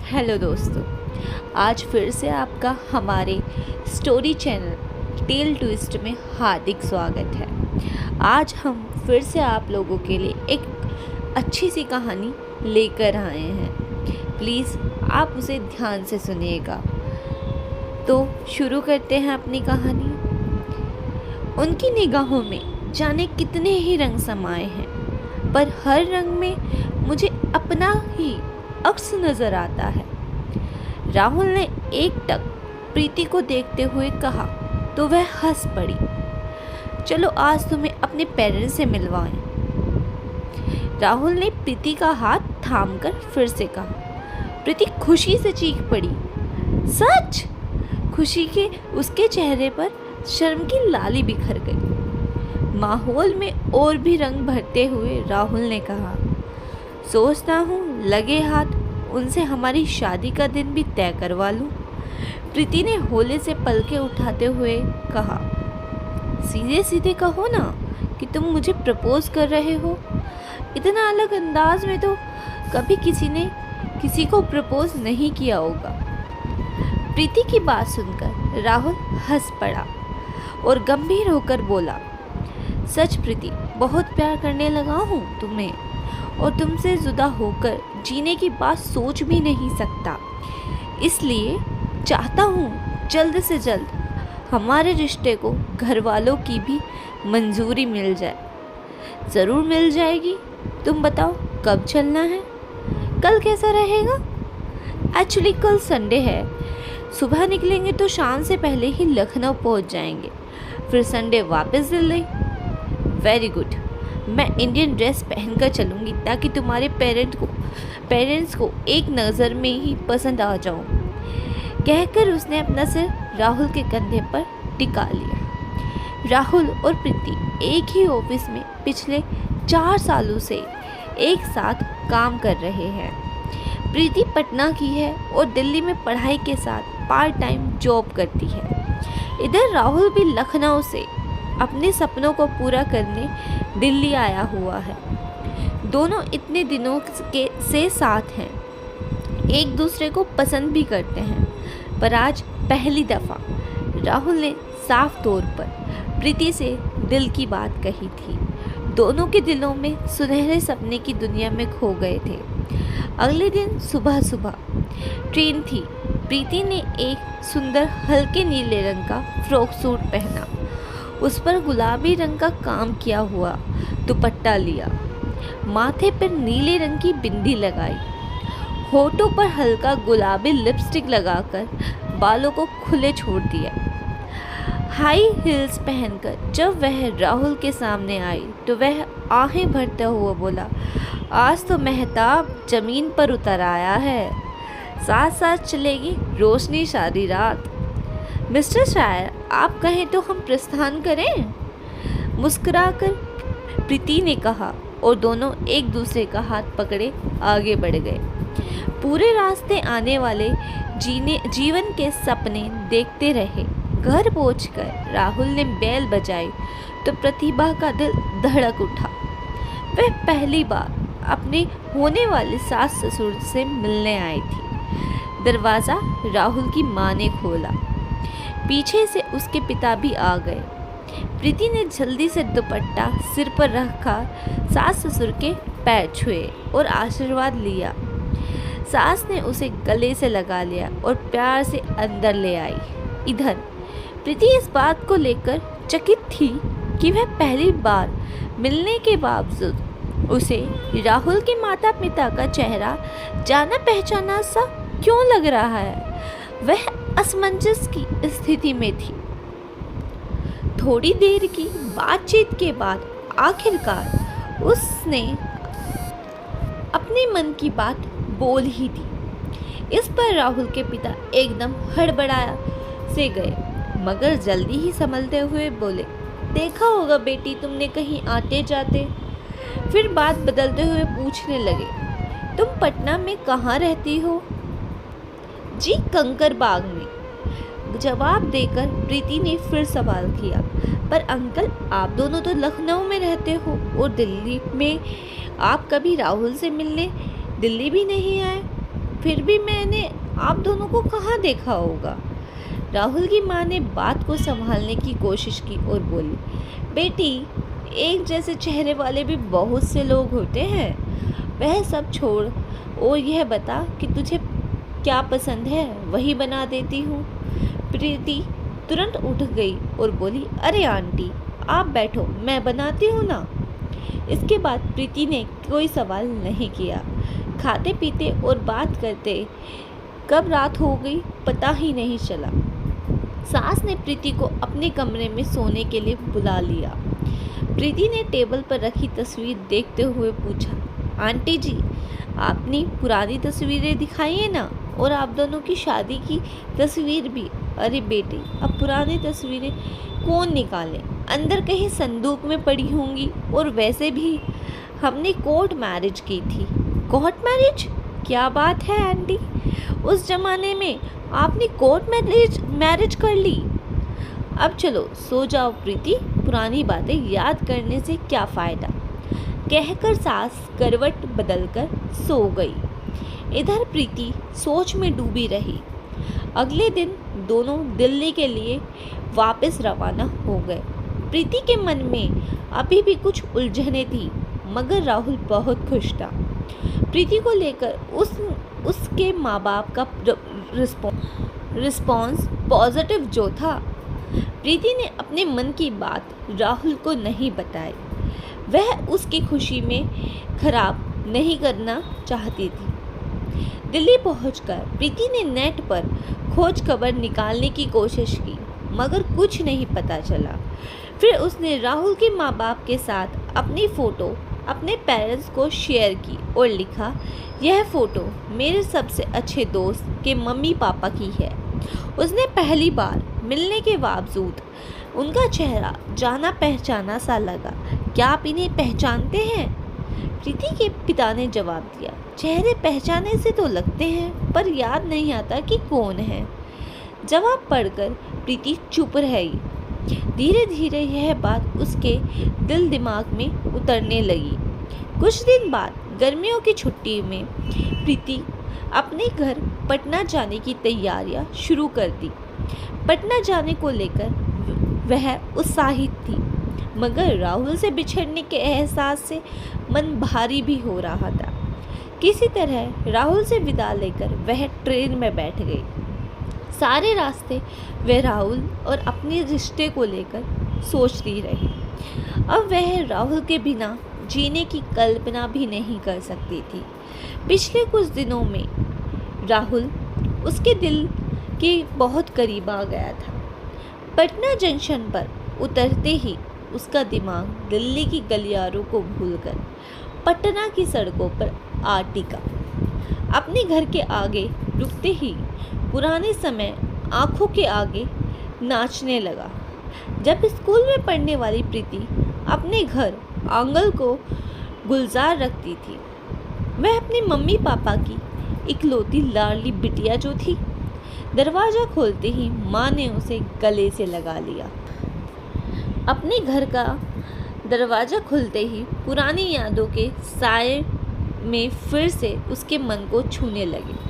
Hello दोस्तों, आज फिर से आपका हमारे स्टोरी चैनल टेल ट्विस्ट में हार्दिक स्वागत है। आज हम फिर से आप लोगों के लिए एक अच्छी सी कहानी लेकर आए हैं। प्लीज़ आप उसे ध्यान से सुनिएगा। तो शुरू करते हैं अपनी कहानी। उनकी निगाहों में जाने कितने ही रंग समाये हैं, पर हर रंग में मुझे अपना ही अक्स नजर आता है। राहुल ने एकटक प्रीति को देखते हुए कहा तो वह हंस पड़ी। चलो आज तुम्हें अपने पेरेंट्स से मिलवाएं। राहुल ने प्रीति का हाथ थामकर फिर से कहा। प्रीति खुशी से चीख पड़ी। सच? खुशी के उसके चेहरे पर शर्म की लाली बिखर गई। माहौल में और भी रंग भरते हुए राहुल ने कहा, सोचता हूँ लगे हाथ उनसे हमारी शादी का दिन भी तय करवा लूं। प्रीति ने होले से पलके उठाते हुए कहा, सीधे सीधे कहो ना कि तुम मुझे प्रपोज कर रहे हो। इतना अलग अंदाज में तो कभी किसी ने किसी को प्रपोज नहीं किया होगा। प्रीति की बात सुनकर राहुल हंस पड़ा और गंभीर होकर बोला, सच प्रीति, बहुत प्यार करने लगा हूँ तुम्हें और तुमसे जुदा होकर जीने की बात सोच भी नहीं सकता। इसलिए चाहता हूँ जल्द से जल्द हमारे रिश्ते को घर वालों की भी मंजूरी मिल जाए। ज़रूर मिल जाएगी। तुम बताओ कब चलना है? कल कैसा रहेगा? एक्चुअली कल संडे है। सुबह निकलेंगे तो शाम से पहले ही लखनऊ पहुँच जाएंगे, फिर संडे वापस दिल्ली। Very good. मैं इंडियन ड्रेस पहनकर चलूँगी ताकि तुम्हारे पेरेंट्स को एक नज़र में ही पसंद आ जाऊँ। कहकर उसने अपना सिर राहुल के कंधे पर टिका लिया। राहुल और प्रीति एक ही ऑफिस में पिछले 4 सालों से एक साथ काम कर रहे हैं। प्रीति पटना की है और दिल्ली में पढ़ाई के साथ पार्ट टाइम जॉब करती है। इधर राहुल भी लखनऊ से अपने सपनों को पूरा करने दिल्ली आया हुआ है। दोनों इतने दिनों से साथ हैं, एक दूसरे को पसंद भी करते हैं, पर आज पहली दफ़ा राहुल ने साफ तौर पर प्रीति से दिल की बात कही थी। दोनों के दिलों में सुनहरे सपने की दुनिया में खो गए थे। अगले दिन सुबह सुबह ट्रेन थी। प्रीति ने एक सुंदर हल्के नीले रंग का फ्रॉक सूट पहना, उस पर गुलाबी रंग का काम किया हुआ दुपट्टा लिया, माथे पर नीले रंग की बिंदी लगाई, होठों पर हल्का गुलाबी लिपस्टिक लगाकर बालों को खुले छोड़ दिया। हाई हील्स पहनकर जब वह राहुल के सामने आई तो वह आहें भरते हुए बोला, आज तो मेहताब जमीन पर उतर आया है। साथ साथ चलेगी रोशनी सारी रात। मिस्टर शायर, आप कहें तो हम प्रस्थान करें? मुस्कुराकर प्रीति ने कहा और दोनों एक दूसरे का हाथ पकड़े आगे बढ़ गए। पूरे रास्ते आने वाले जीवन के सपने देखते रहे। घर पहुंचकर राहुल ने बेल बजाई तो प्रतिभा का दिल धड़क उठा। वह पहली बार अपने होने वाले सास ससुर से मिलने आई थी। दरवाज़ा राहुल की माँ ने खोला। पीछे से उसके पिता भी आ गए। प्रीति ने जल्दी से दुपट्टा सिर पर रखकर सास ससुर के पैर छुए और आशीर्वाद लिया। सास ने उसे गले से लगा लिया और प्यार से अंदर ले आई। इधर प्रीति इस बात को लेकर चकित थी कि वह पहली बार मिलने के बावजूद उसे राहुल के माता पिता का चेहरा जाना पहचाना सा क्यों लग रहा है। वह असमंजस की स्थिति में थी। थोड़ी देर की बातचीत के बाद आखिरकार उसने अपने मन की बात बोल ही दी। इस पर राहुल के पिता एकदम हड़बड़ा से गए, मगर जल्दी ही संभलते हुए बोले, देखा होगा बेटी तुमने कहीं आते जाते। फिर बात बदलते हुए पूछने लगे, तुम पटना में कहाँ रहती हो? जी कंकर बाग में। जवाब देकर प्रीति ने फिर सवाल किया, पर अंकल आप दोनों तो लखनऊ में रहते हो और दिल्ली में आप कभी राहुल से मिलने दिल्ली भी नहीं आए। फिर भी मैंने आप दोनों को कहाँ देखा होगा। राहुल की माँ ने बात को संभालने की कोशिश की और बोली, बेटी, एक जैसे चेहरे वाले भी बहुत से लोग होते हैं। वह सब छोड़ और यह बता कि तुझे क्या पसंद है, वही बना देती हूँ। प्रीति तुरंत उठ गई और बोली, अरे आंटी, आप बैठो, मैं बनाती हूँ ना। इसके बाद प्रीति ने कोई सवाल नहीं किया। खाते पीते और बात करते कब रात हो गई पता ही नहीं चला। सास ने प्रीति को अपने कमरे में सोने के लिए बुला लिया। प्रीति ने टेबल पर रखी तस्वीर देखते हुए पूछा, आंटी जी, आपने पुरानी तस्वीरें दिखाई है ना, और आप दोनों की शादी की तस्वीर भी। अरे बेटे, अब पुरानी तस्वीरें कौन निकाले, अंदर कहीं संदूक में पड़ी होंगी। और वैसे भी हमने कोर्ट मैरिज की थी। Court marriage? क्या बात है आंटी, उस जमाने में आपने कोर्ट मैरिज कर ली। अब चलो सो जाओ प्रीति, पुरानी बातें याद करने से क्या फ़ायदा, कहकर सास करवट बदलकर सो गई। इधर प्रीति सोच में डूबी रही। अगले दिन दोनों दिल्ली के लिए वापस रवाना हो गए। प्रीति के मन में अभी भी कुछ उलझनें थी, मगर राहुल बहुत खुश था। प्रीति को लेकर उसके माँ बाप का रिस्पॉन्स पॉजिटिव जो था। प्रीति ने अपने मन की बात राहुल को नहीं बताई। वह उसकी खुशी में खराब नहीं करना चाहती थी। दिल्ली पहुंचकर प्रीति ने नेट पर खोज खबर निकालने की कोशिश की, मगर कुछ नहीं पता चला। फिर उसने राहुल के माँ बाप के साथ अपनी फ़ोटो अपने पेरेंट्स को शेयर की और लिखा, यह फ़ोटो मेरे सबसे अच्छे दोस्त के मम्मी पापा की है। उसने पहली बार मिलने के बावजूद उनका चेहरा जाना पहचाना सा लगा। क्या आप इन्हें पहचानते हैं? प्रीति के पिता ने जवाब दिया, चेहरे पहचाने से तो लगते हैं, पर याद नहीं आता कि कौन है। जवाब पढ़कर प्रीति चुप रही। धीरे धीरे यह बात उसके दिल दिमाग में उतरने लगी। कुछ दिन बाद गर्मियों की छुट्टी में प्रीति अपने घर पटना जाने की तैयारियां शुरू कर दी। पटना जाने को लेकर वह उत्साहित थी, मगर राहुल से बिछड़ने के एहसास से मन भारी भी हो रहा था। किसी तरह राहुल से विदा लेकर वह ट्रेन में बैठ गई। सारे रास्ते वह राहुल और अपने रिश्ते को लेकर सोचती रही। अब वह राहुल के बिना जीने की कल्पना भी नहीं कर सकती थी। पिछले कुछ दिनों में राहुल उसके दिल के बहुत करीब आ गया था। पटना जंक्शन पर उतरते ही उसका दिमाग दिल्ली की गलियारों को भूलकर पटना की सड़कों पर आ टिका। अपने घर के आगे रुकते ही पुराने समय आंखों के आगे नाचने लगा। जब स्कूल में पढ़ने वाली प्रीति अपने घर आंगन को गुलजार रखती थी, वह अपने मम्मी पापा की इकलौती लाडली बिटिया जो थी। दरवाज़ा खोलते ही माँ ने उसे गले से लगा लिया। अपने घर का दरवाज़ा खुलते ही पुरानी यादों के साए में फिर से उसके मन को छूने लगे।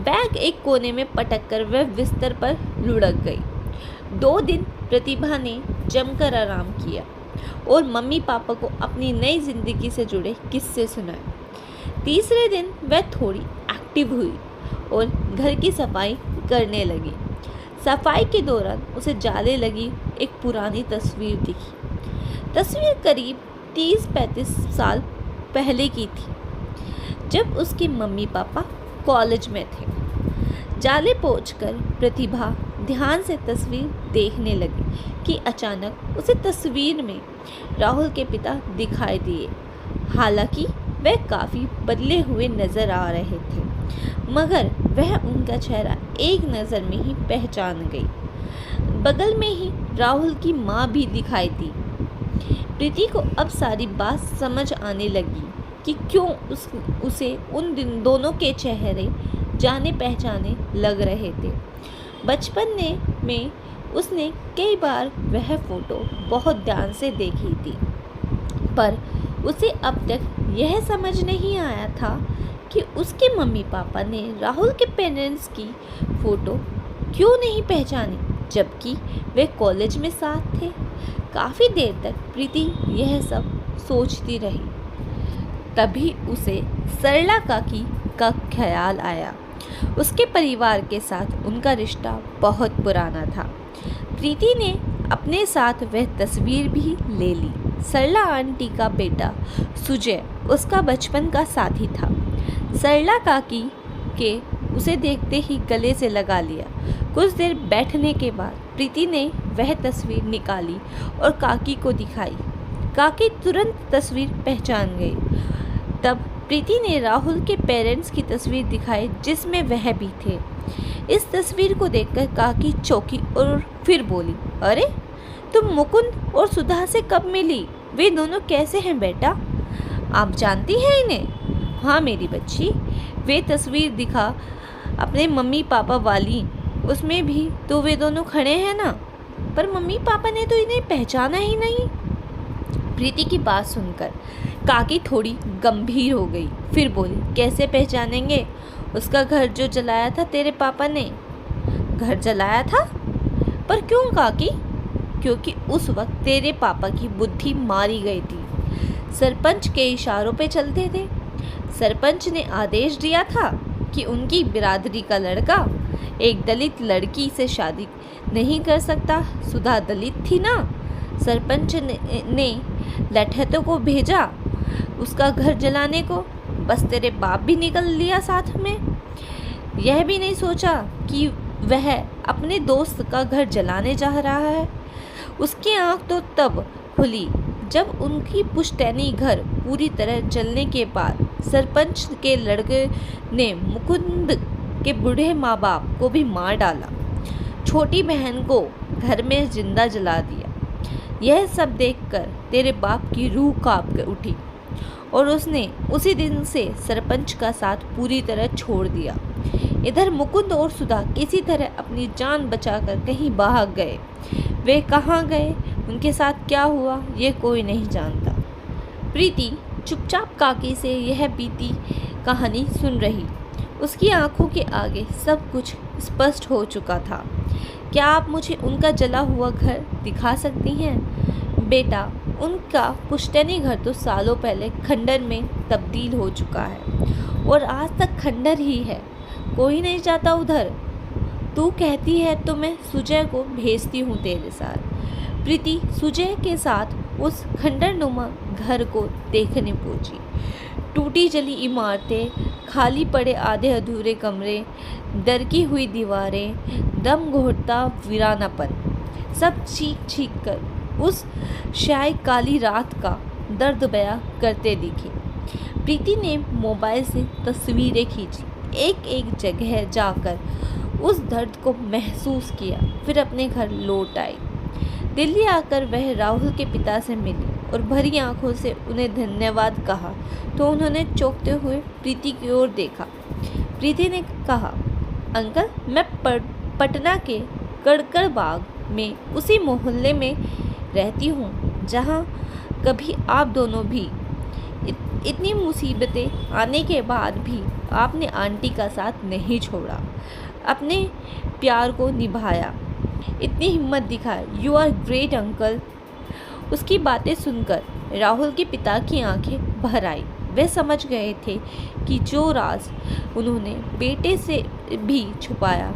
बैग एक कोने में पटक कर वह बिस्तर पर लुढ़क गई। 2 दिन प्रतिभा ने जमकर आराम किया और मम्मी पापा को अपनी नई जिंदगी से जुड़े किस्से सुनाए। तीसरे दिन वह थोड़ी एक्टिव हुई और घर की सफाई करने लगी। सफाई के दौरान उसे जाले लगी एक पुरानी तस्वीर दिखी। तस्वीर करीब 30-35 साल पहले की थी, जब उसके मम्मी पापा कॉलेज में थे। जाले पोंछकर प्रतिभा ध्यान से तस्वीर देखने लगी कि अचानक उसे तस्वीर में राहुल के पिता दिखाई दिए। हालांकि वह काफ़ी बदले हुए नज़र आ रहे थे, मगर वह उनका चेहरा एक नज़र में ही पहचान गई। बगल में ही राहुल की माँ भी दिखाई दी। प्रीति को अब सारी बात समझ आने लगी कि क्यों उसे उन दोनों के चेहरे जाने पहचाने लग रहे थे। बचपन में उसने कई बार वह फ़ोटो बहुत ध्यान से देखी थी, पर उसे अब तक यह समझ नहीं आया था कि उसके मम्मी पापा ने राहुल के पेरेंट्स की फ़ोटो क्यों नहीं पहचानी, जबकि वे कॉलेज में साथ थे। काफ़ी देर तक प्रीति यह सब सोचती रही। तभी उसे सरला काकी का ख्याल आया। उसके परिवार के साथ उनका रिश्ता बहुत पुराना था। प्रीति ने अपने साथ वह तस्वीर भी ले ली। सरला आंटी का बेटा सुजय उसका बचपन का साथी था। सरला काकी के उसे देखते ही गले से लगा लिया। कुछ देर बैठने के बाद प्रीति ने वह तस्वीर निकाली और काकी को दिखाई। काकी तुरंत तस्वीर पहचान गई। तब प्रीति ने राहुल के पेरेंट्स की तस्वीर दिखाई जिसमें वह भी थे। इस तस्वीर को देखकर काकी चौंकी और फिर बोली, अरे तुम मुकुंद और सुधा से कब मिली? वे दोनों कैसे हैं बेटा? आप जानती हैं इन्हें? हाँ मेरी बच्ची, वे तस्वीर दिखा अपने मम्मी पापा वाली, उसमें भी तो वे दोनों खड़े हैं ना। पर मम्मी पापा ने तो इन्हें पहचाना ही नहीं। प्रीति की बात सुनकर काकी थोड़ी गंभीर हो गई। फिर बोली, कैसे पहचानेंगे? उसका घर जो जलाया था तेरे पापा ने। घर जलाया था? पर क्यों काकी? क्योंकि उस वक्त तेरे पापा की बुद्धि मारी गई थी। सरपंच के इशारों पे चलते थे। सरपंच ने आदेश दिया था कि उनकी बिरादरी का लड़का एक दलित लड़की से शादी नहीं कर सकता। सुधा दलित थी ना। सरपंच ने लठैतों को भेजा उसका घर जलाने को। बस तेरे बाप भी निकल लिया साथ में। यह भी नहीं सोचा कि वह अपने दोस्त का घर जलाने जा रहा है। उसकी आंख तो तब खुली जब उनकी पुश्तैनी घर पूरी तरह जलने के बाद सरपंच के लड़के ने मुकुंद के बूढ़े माँ बाप को भी मार डाला। छोटी बहन को घर में जिंदा जला दिया। यह सब देखकर तेरे बाप की रूह कांप कर उठी और उसने उसी दिन से सरपंच का साथ पूरी तरह छोड़ दिया। इधर मुकुंद और सुधा किसी तरह अपनी जान बचाकर कहीं भाग गए। वे कहाँ गए, उनके साथ क्या हुआ, ये कोई नहीं जानता। प्रीति चुपचाप काकी से यह बीती कहानी सुन रही। उसकी आंखों के आगे सब कुछ स्पष्ट हो चुका था। क्या आप मुझे उनका जला हुआ घर दिखा सकती हैं? बेटा, उनका पुश्तैनी घर तो सालों पहले खंडर में तब्दील हो चुका है और आज तक खंडर ही है। कोई नहीं जाता उधर। तू कहती है तो मैं सुजय को भेजती हूँ तेरे साथ। प्रीति सुजय के साथ उस खंडरनुमा घर को देखने पहुंची। टूटी जली इमारतें, खाली पड़े आधे अधूरे कमरे, दरकी हुई दीवारें, दम घोटता वीरानापन, सब चीख चीख कर उस शायद काली रात का दर्द बयां करते दिखे। प्रीति ने मोबाइल से तस्वीरें खींची। एक एक जगह जाकर उस दर्द को महसूस किया। फिर अपने घर लौट आई। दिल्ली आकर वह राहुल के पिता से मिली और भरी आंखों से उन्हें धन्यवाद कहा तो उन्होंने चौंकते हुए प्रीति की ओर देखा। प्रीति ने कहा, अंकल, मैं पटना के कड़कड़ बाग में उसी मोहल्ले में रहती हूँ जहाँ कभी आप दोनों भी इतनी मुसीबतें आने के बाद भी आपने आंटी का साथ नहीं छोड़ा, अपने प्यार को निभाया, इतनी हिम्मत दिखाई। You are great uncle. उसकी बातें सुनकर राहुल के पिता की आंखें भर आई। वे समझ गए थे कि जो राज उन्होंने बेटे से भी छुपाया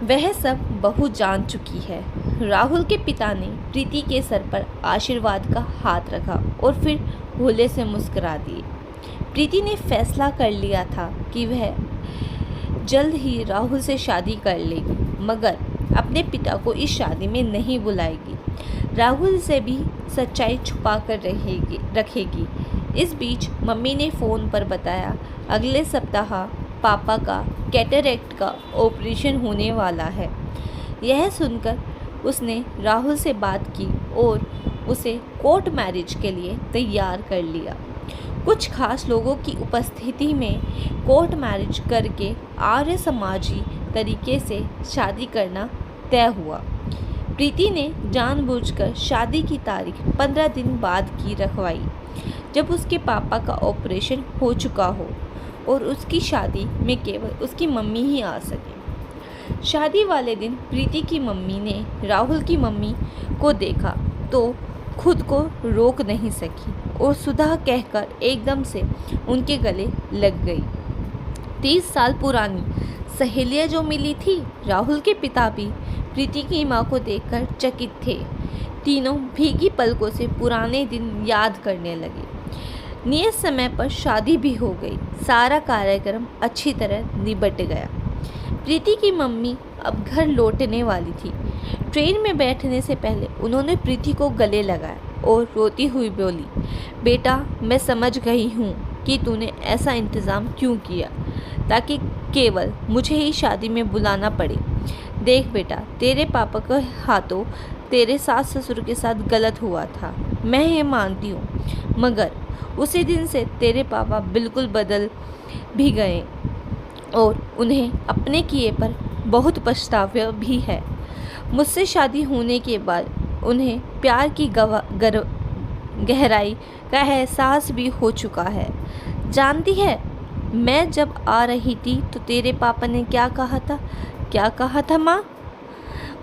वह सब बहू जान चुकी है। राहुल के पिता ने प्रीति के सर पर आशीर्वाद का हाथ रखा और फिर भोले से मुस्कुरा दिए। प्रीति ने फैसला कर लिया था कि वह जल्द ही राहुल से शादी कर लेगी, मगर अपने पिता को इस शादी में नहीं बुलाएगी। राहुल से भी सच्चाई छुपा कर रखेगी। इस बीच मम्मी ने फ़ोन पर बताया अगले सप्ताह पापा का कैटरेक्ट का ऑपरेशन होने वाला है। यह सुनकर उसने राहुल से बात की और उसे कोर्ट मैरिज के लिए तैयार कर लिया। कुछ खास लोगों की उपस्थिति में कोर्ट मैरिज करके आर्य समाजी तरीके से शादी करना तय हुआ। प्रीति ने जानबूझकर शादी की तारीख 15 दिन बाद की रखवाई, जब उसके पापा का ऑपरेशन हो चुका हो। और उसकी शादी में केवल उसकी मम्मी ही आ सके। शादी वाले दिन प्रीति की मम्मी ने राहुल की मम्मी को देखा तो खुद को रोक नहीं सकी और सुधा कहकर एकदम से उनके गले लग गई। 30 साल पुरानी सहेलियां जो मिली थी, राहुल के पिता भी प्रीति की मां को देखकर चकित थे। तीनों भीगी पलकों से पुराने दिन याद करने लगे। नियत समय पर शादी भी हो गई। सारा कार्यक्रम अच्छी तरह निपट गया। प्रीति की मम्मी अब घर लौटने वाली थी। ट्रेन में बैठने से पहले उन्होंने प्रीति को गले लगाया और रोती हुई बोली, बेटा मैं समझ गई हूँ कि तूने ऐसा इंतज़ाम क्यों किया ताकि केवल मुझे ही शादी में बुलाना पड़े। देख बेटा, तेरे पापा के हाथों तेरे सास ससुर के साथ गलत हुआ था, मैं ये मानती हूँ, मगर उसी दिन से तेरे पापा बिल्कुल बदल भी गए और उन्हें अपने किए पर बहुत पछतावा भी है। मुझसे शादी होने के बाद उन्हें प्यार की गहराई का एहसास भी हो चुका है। जानती है, मैं जब आ रही थी तो तेरे पापा ने क्या कहा था? क्या कहा था माँ?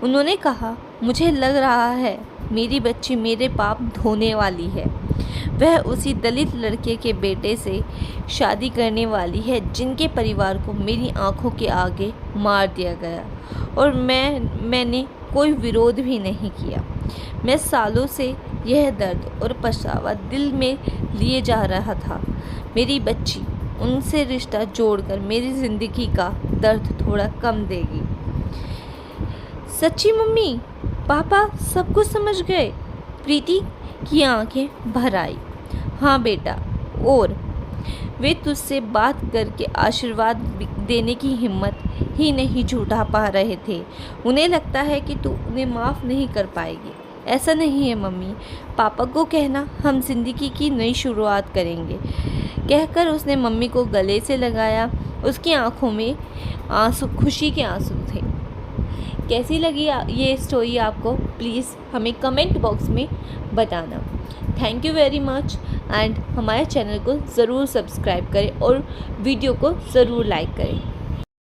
उन्होंने कहा, मुझे लग रहा है मेरी बच्ची मेरे पाप धोने वाली है। वह उसी दलित लड़के के बेटे से शादी करने वाली है जिनके परिवार को मेरी आंखों के आगे मार दिया गया और मैंने कोई विरोध भी नहीं किया। मैं सालों से यह दर्द और पछतावा दिल में लिए जा रहा था। मेरी बच्ची उनसे रिश्ता जोड़कर मेरी ज़िंदगी का दर्द थोड़ा कम देगी। सच्ची मम्मी? पापा सब कुछ समझ गए? प्रीति की आंखें भर आई। हाँ बेटा, और वे तुझसे बात करके आशीर्वाद देने की हिम्मत ही नहीं जुटा पा रहे थे। उन्हें लगता है कि तू उन्हें माफ़ नहीं कर पाएगी। ऐसा नहीं है मम्मी, पापा को कहना हम जिंदगी की नई शुरुआत करेंगे। कहकर उसने मम्मी को गले से लगाया। उसकी आंखों में आंसू, खुशी के आंसू थे। कैसी लगी ये स्टोरी आपको? प्लीज़ हमें कमेंट बॉक्स में बताना। Thank you very much and हमारे चैनल को ज़रूर सब्सक्राइब करें और वीडियो को ज़रूर लाइक करें।